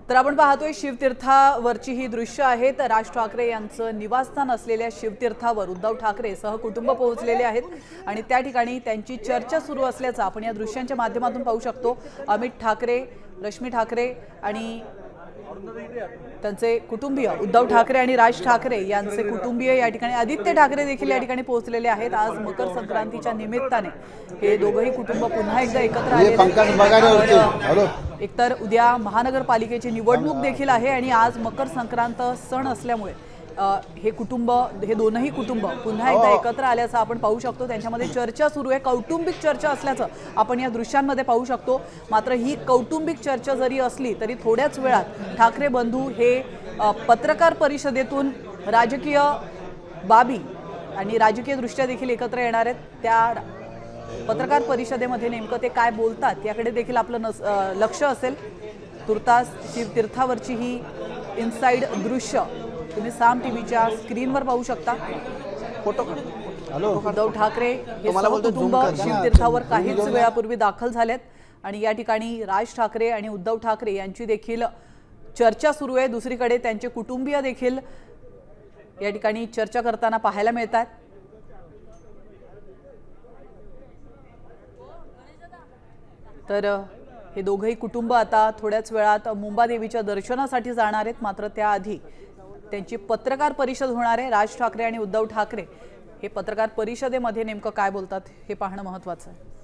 तर आपण पाहतोय शिवतीर्थावरची ही दृश्य आहेत। राज ठाकरे यांचं निवासस्थान असलेल्या शिवतीर्थावर उद्धव ठाकरे सहकुटुंब पोहोचलेले आहेत आणि त्या ठिकाणी त्यांची चर्चा सुरू असल्याचं आपण या दृश्यांच्या माध्यमातून पाहू शकतो। अमित ठाकरे, रश्मी ठाकरे आणि त्यांचे कुटुंबीय उद्धव ठाकरे आणि राज ठाकरे यांचे कुटुंबीय या ठिकाणी, आदित्य ठाकरे देखील या ठिकाणी पोहोचलेले आहेत। आज मकर संक्रांतीच्या निमित्ताने हे दोघंही कुटुंब पुन्हा एकदा एकत्र आलेले आहेत। एकतर उद्या महानगरपालिकेची निवडणूक देखील आहे आणि आज मकर संक्रांत सण असल्यामुळे हे कुटुंब, हे दोनही कुटुंब पुन्हा एकदा एकत्र आल्याचं आपण पाहू शकतो। त्यांच्यामध्ये चर्चा सुरू आहे, कौटुंबिक चर्चा असल्याचं आपण या दृश्यांमध्ये पाहू शकतो। मात्र ही कौटुंबिक चर्चा जरी असली तरी थोड्याच वेळात ठाकरे बंधू हे पत्रकार परिषदेतून राजकीय बाबी आणि राजकीय दृष्ट्या देखील एकत्र येणार आहेत। त्या पत्रकार परिषदेमध्ये नेमकं ते काय बोलतात याकडे देखील आपलं लक्ष असेल। तुर्तास शिवतीर्थावरची ही इनसाइड दृश्य तुम्ही साम टीव्हीच्या स्क्रीनवर पाहू शकता। उद्धव ठाकरे हे कुटुंब शिवतीर्थावर काहीच वेळापूर्वी दाखल झालेत आणि या ठिकाणी राज ठाकरे आणि उद्धव ठाकरे यांची देखील चर्चा सुरू आहे। दुसरीकडे त्यांचे कुटुंबीय देखील या ठिकाणी चर्चा करताना पाहायला मिळतात। तर हे दोघंही कुटुंब आता थोड्याच वेळात मुंबादेवीच्या दर्शनासाठी जाणार आहेत। मात्र त्याआधी त्यांची पत्रकार परिषद होणार आहे। राज ठाकरे आणि उद्धव ठाकरे हे पत्रकार परिषदेमध्ये नेमकं काय बोलतात हे पाहणं महत्त्वाचं आहे।